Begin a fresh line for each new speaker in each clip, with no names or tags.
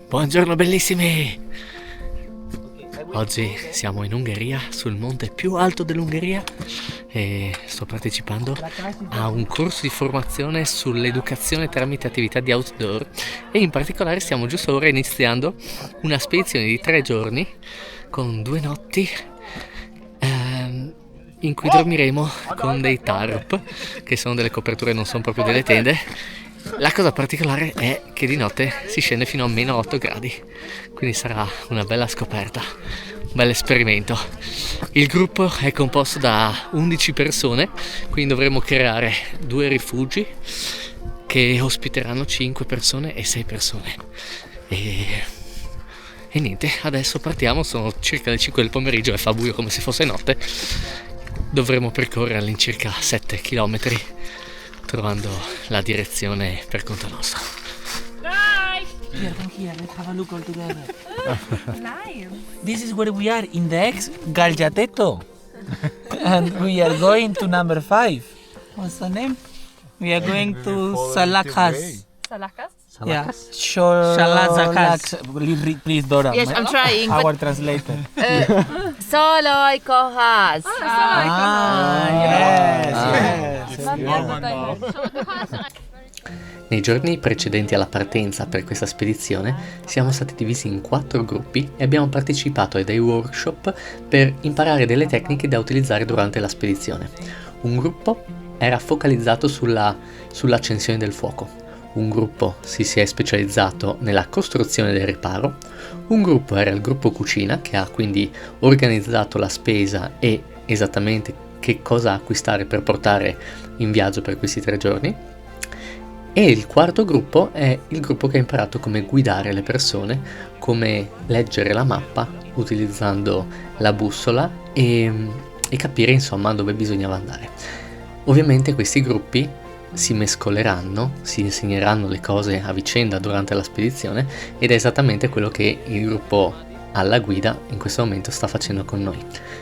Buongiorno bellissimi! Oggi siamo in Ungheria, sul monte più alto dell'Ungheria, e sto partecipando a un corso di formazione sull'educazione tramite attività di outdoor, e in particolare stiamo giusto ora iniziando una spedizione di 3 giorni con 2 notti in cui dormiremo con dei tarp, che sono delle coperture, non sono proprio delle tende. La cosa particolare è che di notte si scende fino a meno 8 gradi, quindi sarà una bella scoperta, un bel esperimento. Il gruppo è composto da 11 persone, quindi dovremo creare 2 rifugi che ospiteranno 5 persone e 6 persone. E niente, adesso partiamo, sono circa le 5 del pomeriggio e fa buio come se fosse notte. Dovremo percorrere all'incirca 7 km, trovando la direzione per conto nostro.
Here, come here, let's have a look all together.
Nice.
This is where we are, in the ex Galjateto. And we are going to number 5. What's the name? We are going to Salakas.
Salakas?
Yeah. Shalazakas. Please, Dora.
Yes, I'm trying,
Our
but-
translator.
Soloi kohas.
Yes.
Nei giorni precedenti alla partenza per questa spedizione siamo stati divisi in 4 gruppi e abbiamo partecipato a dei workshop per imparare delle tecniche da utilizzare durante la spedizione. Un gruppo era focalizzato sull'accensione del fuoco, un gruppo si è specializzato nella costruzione del riparo, un gruppo era il gruppo cucina, che ha quindi organizzato la spesa e esattamente che cosa acquistare per portare in viaggio per questi 3 giorni. E il quarto gruppo è il gruppo che ha imparato come guidare le persone, come leggere la mappa utilizzando la bussola e capire insomma dove bisognava andare. Ovviamente questi gruppi si mescoleranno, si insegneranno le cose a vicenda durante la spedizione, ed è esattamente quello che il gruppo alla guida in questo momento sta facendo con noi.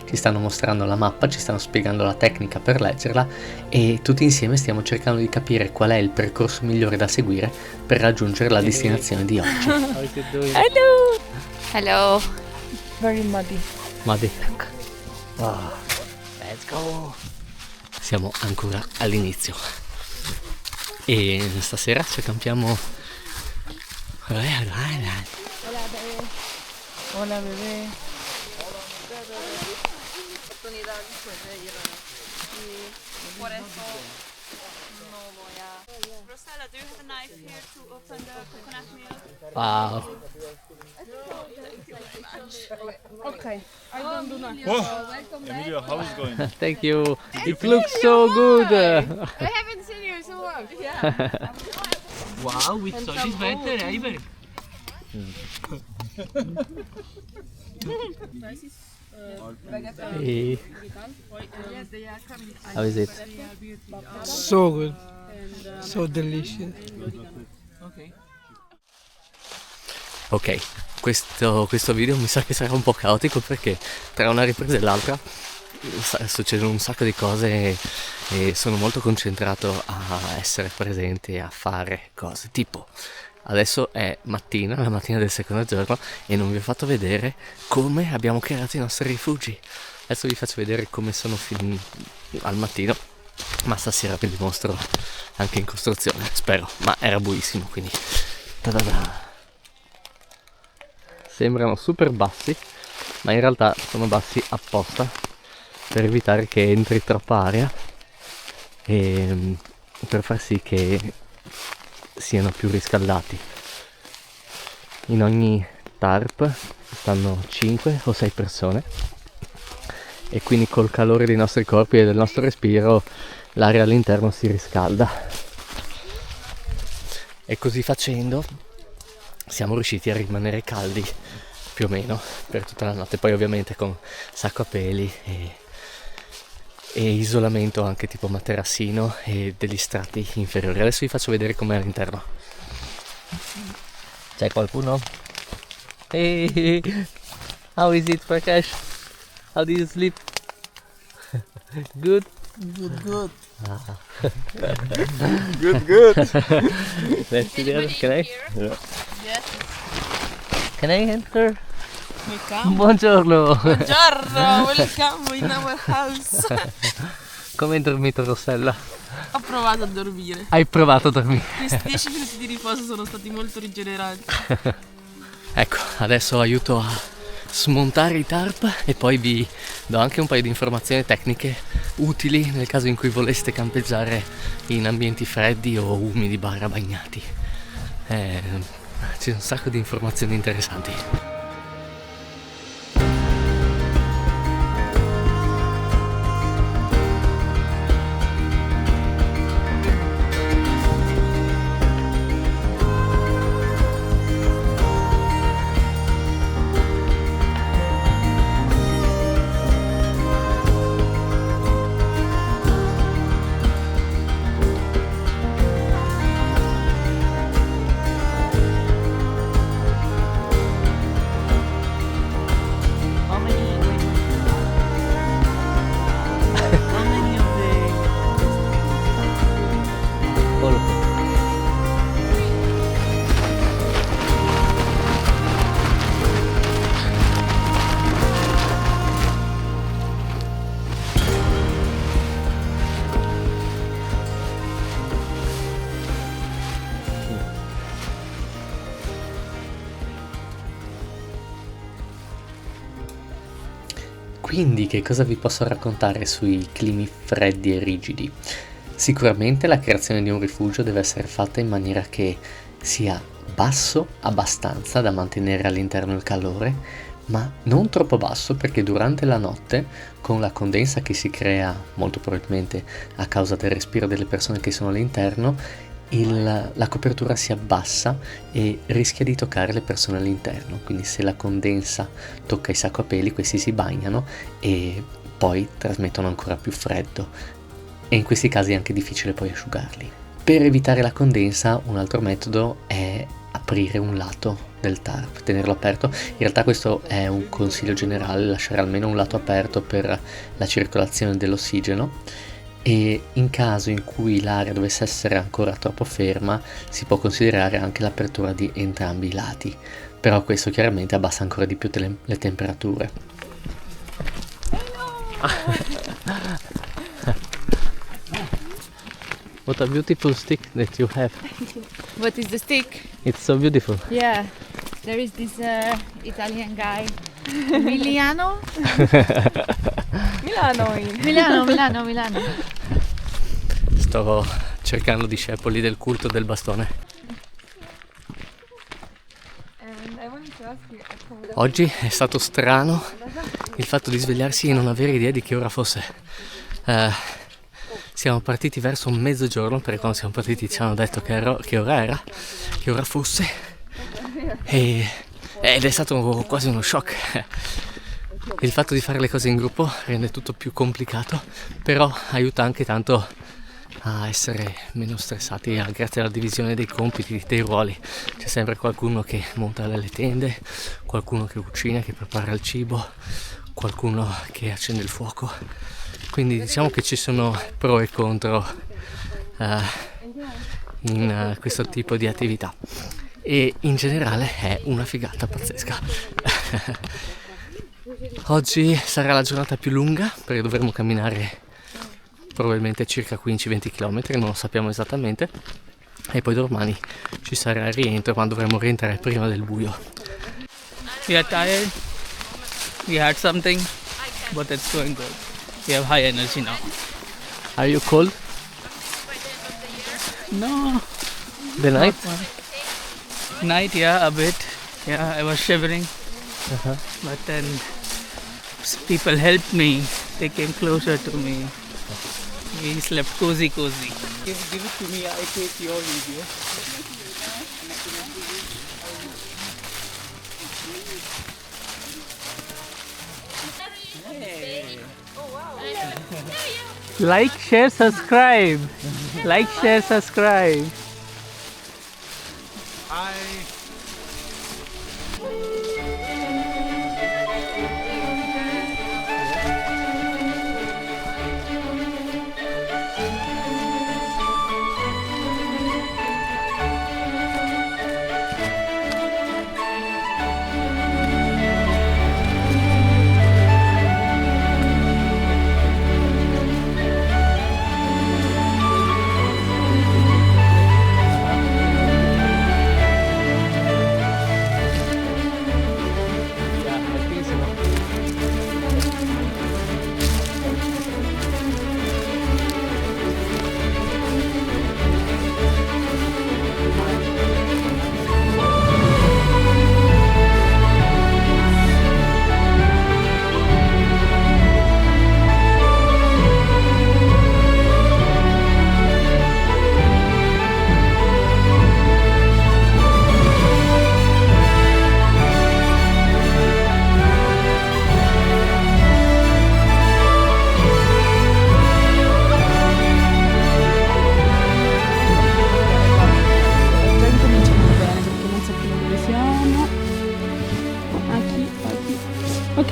Ci stanno mostrando la mappa, ci stanno spiegando la tecnica per leggerla e tutti insieme stiamo cercando di capire qual è il percorso migliore da seguire per raggiungere la destinazione di oggi.
Hello. Hello.
Very muddy.
Muddy. Let's go! Siamo ancora all'inizio e stasera ci campiamo.
Hola, bebé.
Rosella, do you have a knife here to open the coconut milk?
Wow.
Okay. I don't do nothing.
Emilia, how is it going?
Thank you. It looks so good.
I haven't seen you so long. Yeah.
Wow, with salt is better, Iber.
Hey. How is it?
So good, so delicious.
Ok, questo video mi sa che sarà un po' caotico perché tra una ripresa e l'altra succedono un sacco di cose e sono molto concentrato a essere presente e a fare cose. Tipo, adesso è mattina, la mattina del secondo giorno, e non vi ho fatto vedere come abbiamo creato i nostri rifugi. Adesso vi faccio vedere come sono al mattino, ma stasera vi dimostro anche in costruzione, spero, ma era buissimo, quindi ta-da-da. Sembrano super bassi, ma in realtà sono bassi apposta per evitare che entri troppa aria e per far sì che siano più riscaldati. In ogni tarp stanno 5 o 6 persone e quindi col calore dei nostri corpi e del nostro respiro l'aria all'interno si riscalda, e così facendo siamo riusciti a rimanere caldi più o meno per tutta la notte. Poi ovviamente con sacco a peli e isolamento anche tipo materassino e degli strati inferiori. Adesso vi faccio vedere com'è all'interno. C'è qualcuno? Hey, how is it, Prakash? How do you sleep? Good?
Good, good.
Good, good.
Let's see the other. Can I?
Yeah.
Yes.
Can I enter?
Welcome.
Buongiorno.
Buongiorno, welcome in our house.
Come hai dormito, Rossella?
Ho provato a dormire.
Hai provato a dormire?
Questi 10 minuti di riposo sono stati molto rigeneranti.
Ecco, adesso aiuto a smontare i tarp e poi vi do anche un paio di informazioni tecniche utili nel caso in cui voleste campeggiare in ambienti freddi o umidi barra bagnati. Ci sono un sacco di informazioni interessanti. Quindi che cosa vi posso raccontare sui climi freddi e rigidi? Sicuramente la creazione di un rifugio deve essere fatta in maniera che sia basso abbastanza da mantenere all'interno il calore, ma non troppo basso perché durante la notte, con la condensa che si crea molto probabilmente a causa del respiro delle persone che sono all'interno, la copertura si abbassa e rischia di toccare le persone all'interno, quindi se la condensa tocca i saccoapeli, questi si bagnano e poi trasmettono ancora più freddo e in questi casi è anche difficile poi asciugarli. Per evitare la condensa un altro metodo è aprire un lato del tarp, tenerlo aperto. In realtà questo è un consiglio generale, lasciare almeno un lato aperto per la circolazione dell'ossigeno, e in caso in cui l'aria dovesse essere ancora troppo ferma si può considerare anche l'apertura di entrambi i lati, però questo chiaramente abbassa ancora di più le temperature. What a beautiful stick that you have.
What is the stick?
It's so beautiful.
Yeah, there is this Italian guy. Milano? Milano.
Sto cercando discepoli del culto del bastone. Oggi è stato strano il fatto di svegliarsi e non avere idea di che ora fosse. Siamo partiti verso mezzogiorno, perché quando siamo partiti ci hanno detto che ora era, che ora fosse, ed è stato quasi uno shock. Il fatto di fare le cose in gruppo rende tutto più complicato, però aiuta anche tanto a essere meno stressati grazie alla divisione dei compiti, dei ruoli. C'è sempre qualcuno che monta le tende, qualcuno che cucina, che prepara il cibo, qualcuno che accende il fuoco. Quindi diciamo che ci sono pro e contro in questo tipo di attività e in generale è una figata pazzesca. Oggi sarà la giornata più lunga perché dovremo camminare probabilmente circa 15-20 km, non lo sappiamo esattamente, e poi domani ci sarà il rientro quando dovremo rientrare prima del buio.
We are tired. We had something, but it's going good. We have high energy now.
Are you cold?
No.
The night?
Night, yeah, a bit. Yeah, I was shivering.
Uh-huh.
But then people helped me. They came closer to me. We slept cozy. Give it to me. I take your video. Like, share, subscribe. Like, share, subscribe.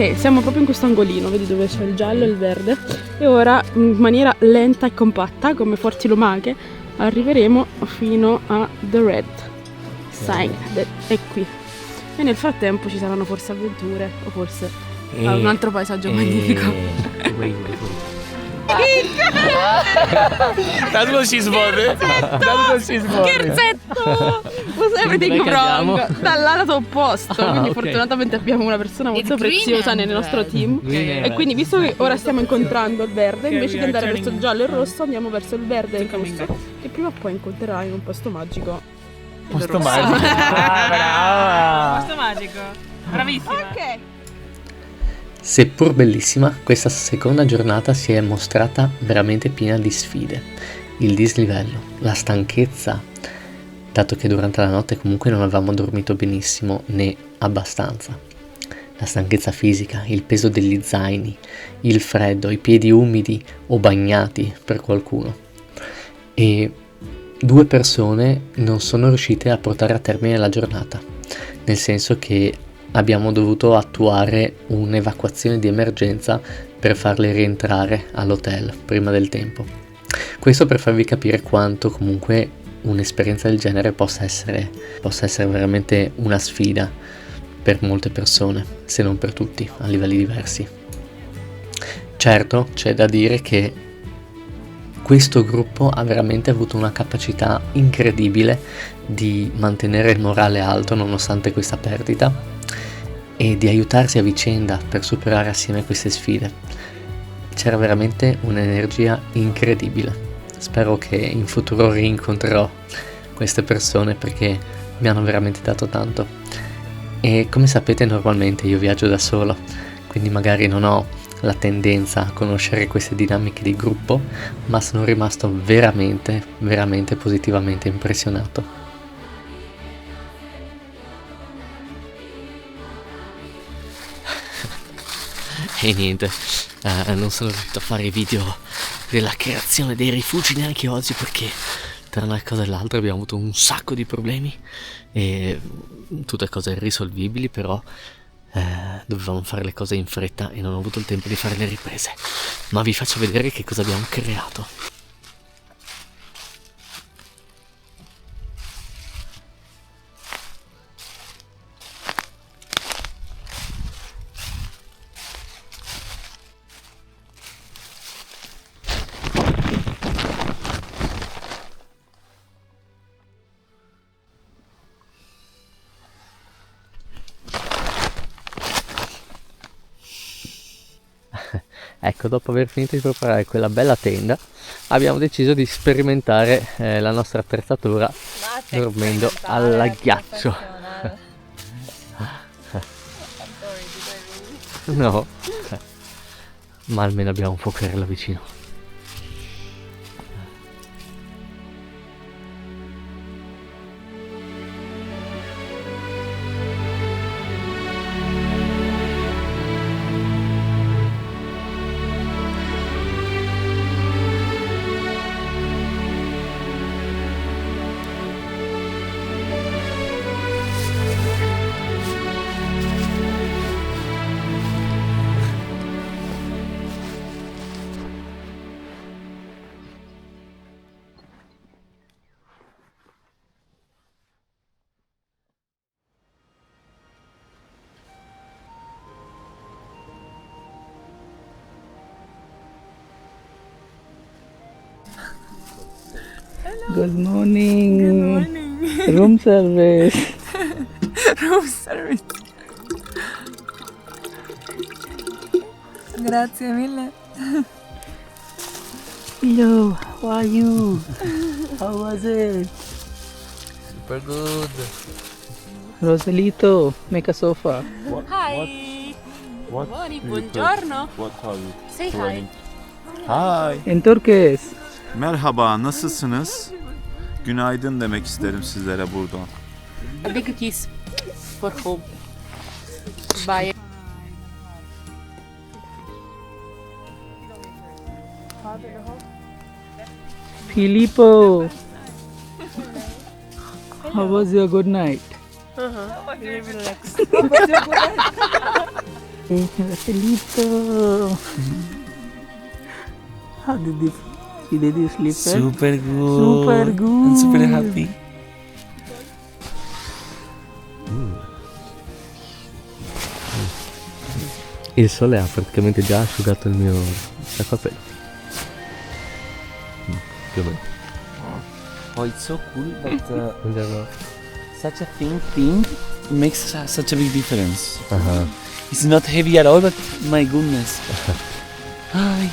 Ok, siamo proprio in questo angolino, vedi dove c'è il giallo e il verde. E ora, in maniera lenta e compatta, come forti lumache, arriveremo fino a The Red Sign. È qui. E nel frattempo ci saranno forse avventure, o forse un altro paesaggio magnifico.
That's what she's worried. That's what she's worried.
Scherzetto! Was everything wrong? Dall'alato opposto. Quindi
ok.
fortunatamente abbiamo una persona molto
It's green
preziosa
and
nel nostro
red.
team. E quindi visto che ora stiamo incontrando il verde, invece di andare verso il giallo e il rosso, andiamo verso il verde e il rosso. E prima o poi incontrerai in un posto magico.
Posto magico. Brava.
Posto magico. Bravissima.
Ok.
Seppur bellissima, questa seconda giornata si è mostrata veramente piena di sfide. Il dislivello, la stanchezza, dato che durante la notte comunque non avevamo dormito benissimo né abbastanza. La stanchezza fisica, il peso degli zaini, il freddo, i piedi umidi o bagnati per qualcuno. E 2 persone non sono riuscite a portare a termine la giornata, nel senso che abbiamo dovuto attuare un'evacuazione di emergenza per farle rientrare all'hotel prima del tempo. Questo per farvi capire quanto comunque un'esperienza del genere possa essere veramente una sfida per molte persone, se non per tutti, a livelli diversi. Certo, c'è da dire che questo gruppo ha veramente avuto una capacità incredibile di mantenere il morale alto nonostante questa perdita e di aiutarsi a vicenda per superare assieme queste sfide. C'era veramente un'energia incredibile. Spero che in futuro rincontrerò queste persone perché mi hanno veramente dato tanto. E come sapete normalmente io viaggio da solo, quindi magari non ho la tendenza a conoscere queste dinamiche di gruppo, ma sono rimasto veramente positivamente impressionato. E niente, non sono riuscito a fare i video della creazione dei rifugi neanche oggi perché tra una cosa e l'altra abbiamo avuto un sacco di problemi e tutte cose irrisolvibili, però dovevamo fare le cose in fretta e non ho avuto il tempo di fare le riprese. Ma vi faccio vedere che cosa abbiamo creato. Ecco, dopo aver finito di preparare quella bella tenda, abbiamo deciso di sperimentare la nostra attrezzatura dormendo al ghiaccio. No, ma almeno abbiamo un fuocherello vicino.
Good morning. Good morning. Room service.
Room service. Grazie mille.
Hello, how are you? How was it?
Super good.
Rosalito, make a sofa.
Hi.
What?
Buongiorno.
What are you
Say hi.
planning? Hi.
In Turkish.
Merhaba, nasılsınız? Günaydın demek isterim sizlere buradan.
A big kiss for home. Bye.
Filippo, how was your good night?
Marcelito. How did you sleep? Super good. Super good. I'm super happy.
Il sole ha praticamente già asciugato il mio sacco-a-pelo. Più o meno.
Oh, it's so cool that such a thin thing makes such a big difference. It's not heavy at all, but my goodness. Hi.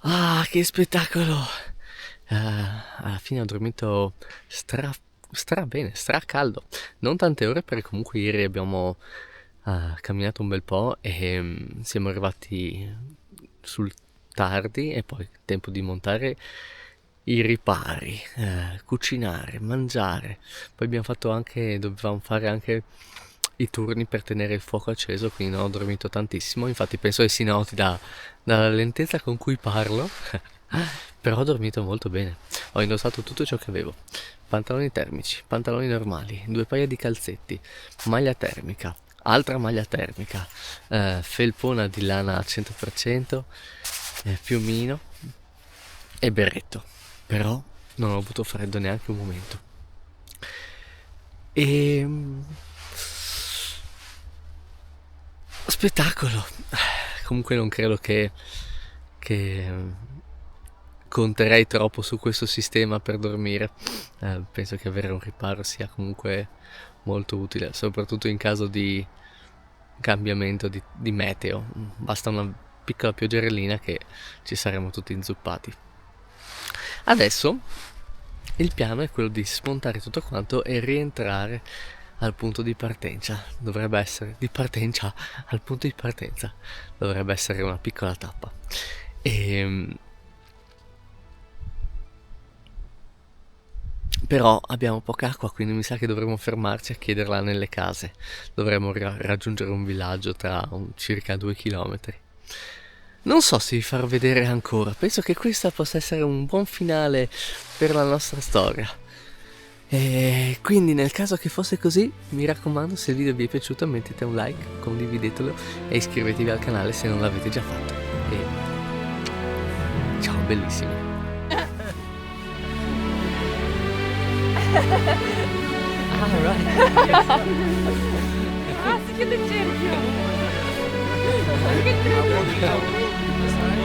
Ah, che spettacolo! Alla fine ho dormito stra bene, stra caldo. Non tante ore perché comunque ieri abbiamo camminato un bel po' e siamo arrivati sul tardi e poi tempo di montare i ripari, cucinare, mangiare. Poi dovevamo fare anche i turni per tenere il fuoco acceso, quindi non ho dormito tantissimo. Infatti penso che si noti dalla lentezza con cui parlo, però ho dormito molto bene. Ho indossato tutto ciò che avevo: pantaloni termici, pantaloni normali, 2 paia di calzetti, maglia termica, altra maglia termica, felpona di lana al 100%, piumino e berretto. Però non ho avuto freddo neanche un momento. Spettacolo. Comunque non credo che conterei troppo su questo sistema per dormire. Penso che avere un riparo sia comunque molto utile, soprattutto in caso di cambiamento di meteo. Basta una piccola pioggerellina che ci saremo tutti inzuppati. Adesso il piano è quello di smontare tutto quanto e rientrare al punto di partenza. Dovrebbe essere al punto di partenza. Dovrebbe essere una piccola tappa. Però abbiamo poca acqua, quindi mi sa che dovremo fermarci a chiederla nelle case. Dovremo raggiungere un villaggio tra circa 2 chilometri. Non so se vi farò vedere ancora. Penso che questa possa essere un buon finale per la nostra storia. E quindi nel caso che fosse così, mi raccomando, se il video vi è piaciuto mettete un like, condividetelo e iscrivetevi al canale se non l'avete già fatto. E ciao bellissimi.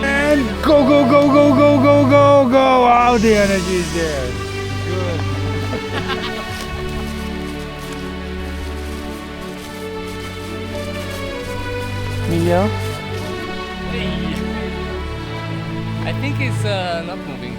And go, go, go, go, go, go, go, go! Wow, the energy is there.
Emilio?
I think it's not moving.